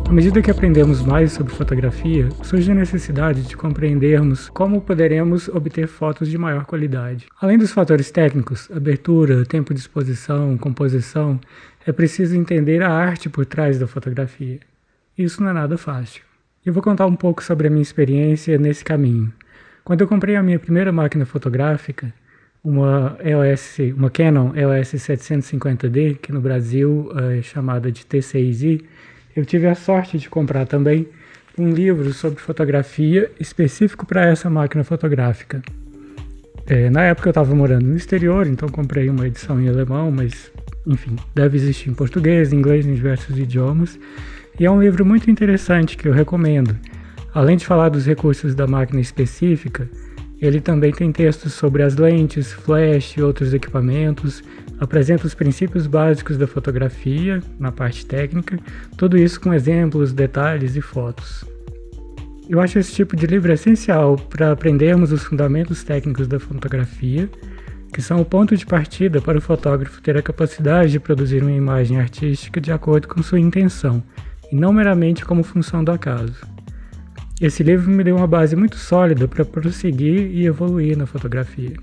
À medida que aprendemos mais sobre fotografia, surge a necessidade de compreendermos como poderemos obter fotos de maior qualidade. Além dos fatores técnicos, abertura, tempo de exposição, composição, é preciso entender a arte por trás da fotografia. Isso não é nada fácil. Eu vou contar um pouco sobre a minha experiência nesse caminho. Quando eu comprei a minha primeira máquina fotográfica, uma Canon EOS 750D, que no Brasil é chamada de T6i, eu tive a sorte de comprar também um livro sobre fotografia específico para essa máquina fotográfica. Na época eu estava morando no exterior, então comprei uma edição em alemão, mas enfim, deve existir em português, inglês, em diversos idiomas. E é um livro muito interessante que eu recomendo. Além de falar dos recursos da máquina específica, ele também tem textos sobre as lentes, flash e outros equipamentos, apresenta os princípios básicos da fotografia, na parte técnica, tudo isso com exemplos, detalhes e fotos. Eu acho esse tipo de livro essencial para aprendermos os fundamentos técnicos da fotografia, que são o ponto de partida para o fotógrafo ter a capacidade de produzir uma imagem artística de acordo com sua intenção, e não meramente como função do acaso. Esse livro me deu uma base muito sólida para prosseguir e evoluir na fotografia.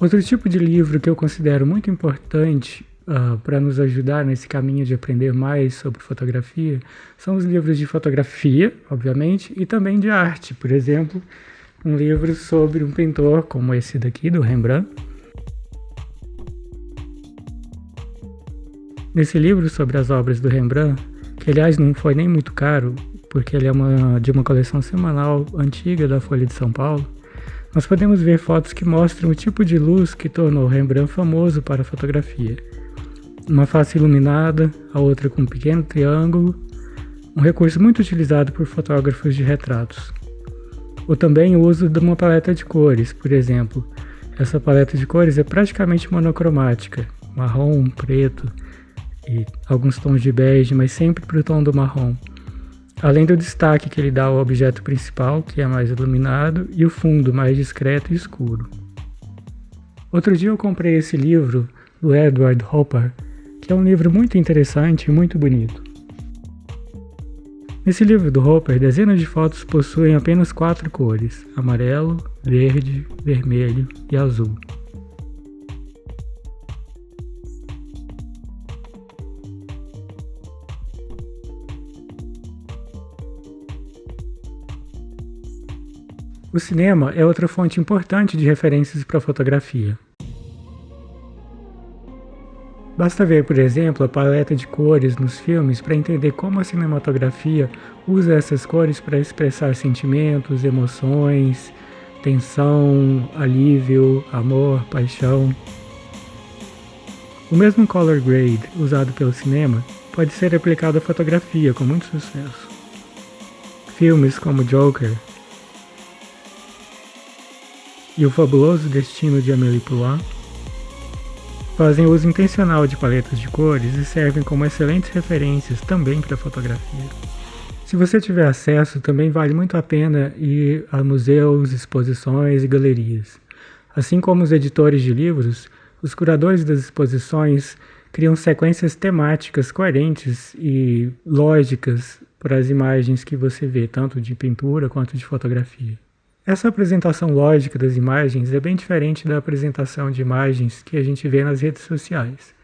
Outro tipo de livro que eu considero muito importante para nos ajudar nesse caminho de aprender mais sobre fotografia são os livros de fotografia, obviamente, e também de arte. Por exemplo, um livro sobre um pintor como esse daqui, do Rembrandt. Nesse livro sobre as obras do Rembrandt, que aliás não foi nem muito caro, porque ele é de uma coleção semanal antiga da Folha de São Paulo, nós podemos ver fotos que mostram o tipo de luz que tornou Rembrandt famoso para a fotografia. Uma face iluminada, a outra com um pequeno triângulo, um recurso muito utilizado por fotógrafos de retratos. Ou também o uso de uma paleta de cores, por exemplo. Essa paleta de cores é praticamente monocromática, marrom, preto e alguns tons de bege, mas sempre para o tom do marrom. Além do destaque que ele dá ao objeto principal, que é mais iluminado, e o fundo mais discreto e escuro. Outro dia eu comprei esse livro do Edward Hopper, que é um livro muito interessante e muito bonito. Nesse livro do Hopper, dezenas de fotos possuem apenas 4 cores: amarelo, verde, vermelho e azul. O cinema é outra fonte importante de referências para a fotografia. Basta ver, por exemplo, a paleta de cores nos filmes para entender como a cinematografia usa essas cores para expressar sentimentos, emoções, tensão, alívio, amor, paixão. O mesmo color grade usado pelo cinema pode ser aplicado à fotografia com muito sucesso. Filmes como Joker e O Fabuloso Destino de Amélie Poulain fazem uso intencional de paletas de cores e servem como excelentes referências também para a fotografia. Se você tiver acesso, também vale muito a pena ir a museus, exposições e galerias. Assim como os editores de livros, os curadores das exposições criam sequências temáticas coerentes e lógicas para as imagens que você vê, tanto de pintura quanto de fotografia. Essa apresentação lógica das imagens é bem diferente da apresentação de imagens que a gente vê nas redes sociais.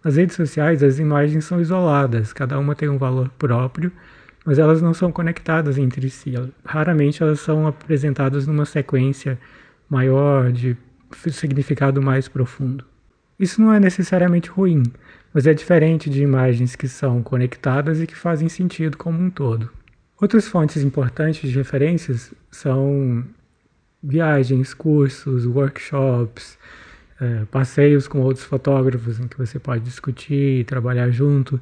Nas redes sociais, as imagens são isoladas, cada uma tem um valor próprio, mas elas não são conectadas entre si. Raramente elas são apresentadas numa sequência maior, de significado mais profundo. Isso não é necessariamente ruim, mas é diferente de imagens que são conectadas e que fazem sentido como um todo. Outras fontes importantes de referências são viagens, cursos, workshops, passeios com outros fotógrafos em que você pode discutir e trabalhar junto,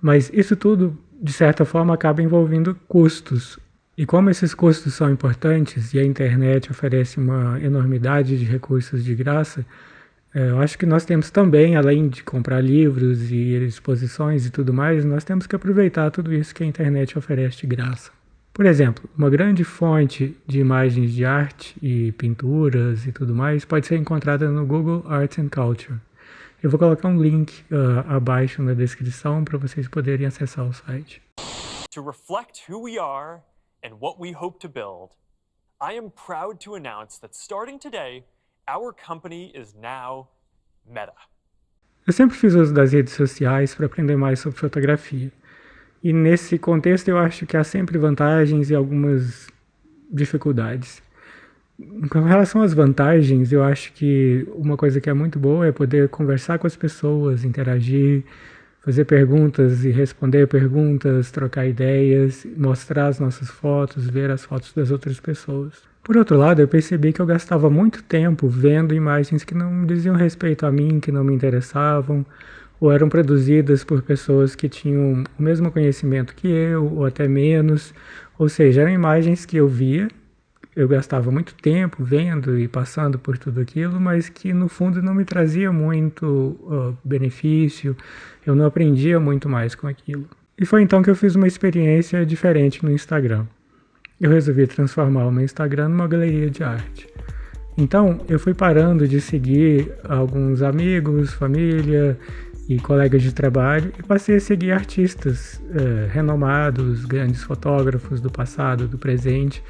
mas isso tudo, de certa forma, acaba envolvendo custos. E como esses custos são importantes e a internet oferece uma enormidade de recursos de graça, eu acho que nós temos também, além de comprar livros e exposições e tudo mais, nós temos que aproveitar tudo isso que a internet oferece de graça. Por exemplo, uma grande fonte de imagens de arte e pinturas e tudo mais pode ser encontrada no Google Arts and Culture. Eu vou colocar um link abaixo na descrição para vocês poderem acessar o site. To reflect who we are and what we hope to build, I am proud to announce that starting today, our company is now Meta. Eu sempre fiz uso das redes sociais para aprender mais sobre fotografia. E nesse contexto eu acho que há sempre vantagens e algumas dificuldades. Com relação às vantagens, eu acho que uma coisa que é muito boa é poder conversar com as pessoas, interagir, fazer perguntas e responder perguntas, trocar ideias, mostrar as nossas fotos, ver as fotos das outras pessoas. Por outro lado, eu percebi que eu gastava muito tempo vendo imagens que não diziam respeito a mim, que não me interessavam, ou eram produzidas por pessoas que tinham o mesmo conhecimento que eu, ou até menos. Ou seja, eram imagens que eu via, eu gastava muito tempo vendo e passando por tudo aquilo, mas que no fundo não me trazia muito benefício, eu não aprendia muito mais com aquilo. E foi então que eu fiz uma experiência diferente no Instagram. Eu resolvi transformar o meu Instagram numa galeria de arte. Então, eu fui parando de seguir alguns amigos, família e colegas de trabalho e passei a seguir artistas renomados, grandes fotógrafos do passado, do presente,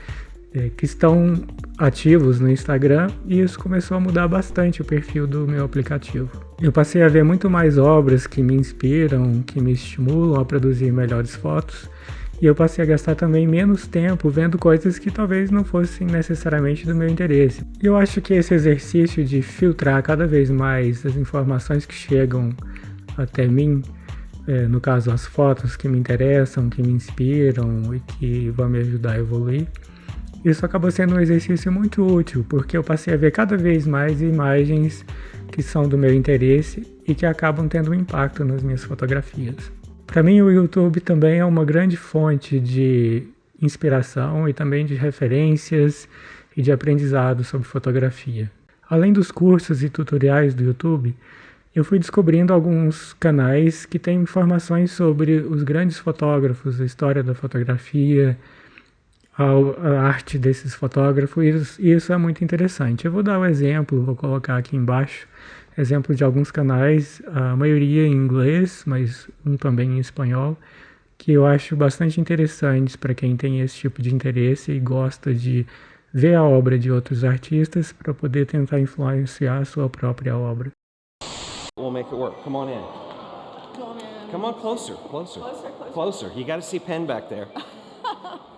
que estão ativos no Instagram, e isso começou a mudar bastante o perfil do meu aplicativo. Eu passei a ver muito mais obras que me inspiram, que me estimulam a produzir melhores fotos, e eu passei a gastar também menos tempo vendo coisas que talvez não fossem necessariamente do meu interesse. E eu acho que esse exercício de filtrar cada vez mais as informações que chegam até mim, no caso as fotos que me interessam, que me inspiram e que vão me ajudar a evoluir, isso acabou sendo um exercício muito útil, porque eu passei a ver cada vez mais imagens que são do meu interesse e que acabam tendo um impacto nas minhas fotografias. Para mim, o YouTube também é uma grande fonte de inspiração e também de referências e de aprendizado sobre fotografia. Além dos cursos e tutoriais do YouTube, eu fui descobrindo alguns canais que têm informações sobre os grandes fotógrafos, a história da fotografia, a arte desses fotógrafos, e isso é muito interessante. Eu vou dar um exemplo, vou colocar aqui embaixo, exemplo de alguns canais, a maioria em inglês, mas um também em espanhol, que eu acho bastante interessantes para quem tem esse tipo de interesse e gosta de ver a obra de outros artistas para poder tentar influenciar a sua própria obra. We'll make it work. Come on in. Come on closer, closer. Closer. You got to see Penn back there.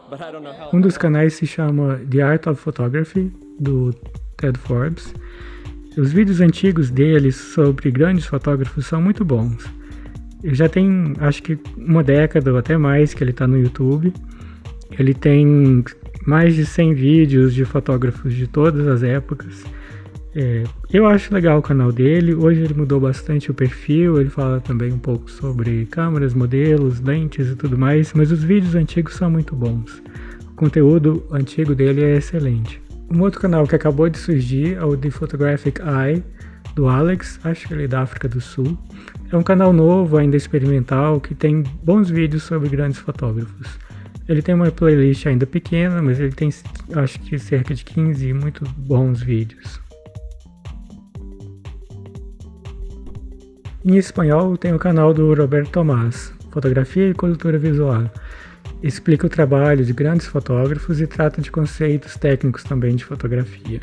But I don't know how. Um dos canais se chama The Art of Photography, do Ted Forbes. Os vídeos antigos dele sobre grandes fotógrafos são muito bons. Ele já tem, acho que uma década ou até mais que ele está no YouTube. Ele tem mais de 100 vídeos de fotógrafos de todas as épocas. Eu acho legal o canal dele. Hoje ele mudou bastante o perfil, ele fala também um pouco sobre câmeras, modelos, lentes e tudo mais, mas os vídeos antigos são muito bons. O conteúdo antigo dele é excelente. Um outro canal que acabou de surgir é o The Photographic Eye, do Alex, acho que ele é da África do Sul. É um canal novo, ainda experimental, que tem bons vídeos sobre grandes fotógrafos. Ele tem uma playlist ainda pequena, mas ele tem, acho que cerca de 15 muito bons vídeos. Em espanhol, tem o canal do Roberto Tomás, Fotografia e Cultura Visual. Explica o trabalho de grandes fotógrafos e trata de conceitos técnicos também de fotografia.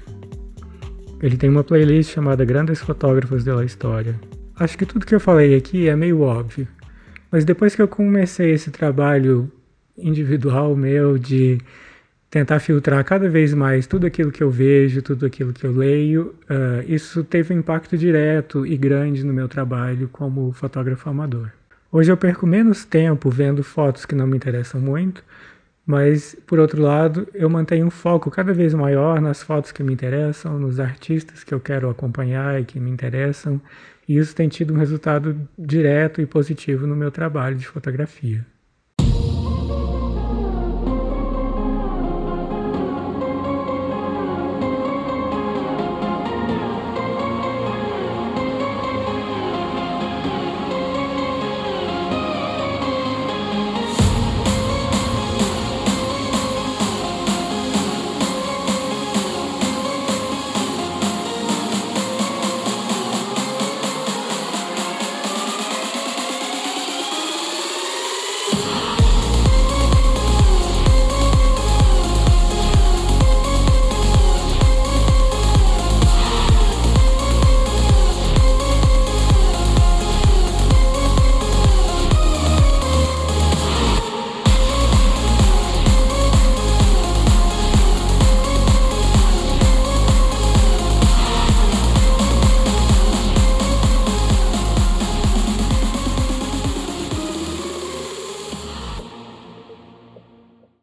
Ele tem uma playlist chamada Grandes Fotógrafos da História. Acho que tudo que eu falei aqui é meio óbvio, mas depois que eu comecei esse trabalho individual meu de tentar filtrar cada vez mais tudo aquilo que eu vejo, tudo aquilo que eu leio, isso teve um impacto direto e grande no meu trabalho como fotógrafo amador. Hoje eu perco menos tempo vendo fotos que não me interessam muito, mas, por outro lado, eu mantenho um foco cada vez maior nas fotos que me interessam, nos artistas que eu quero acompanhar e que me interessam, e isso tem tido um resultado direto e positivo no meu trabalho de fotografia.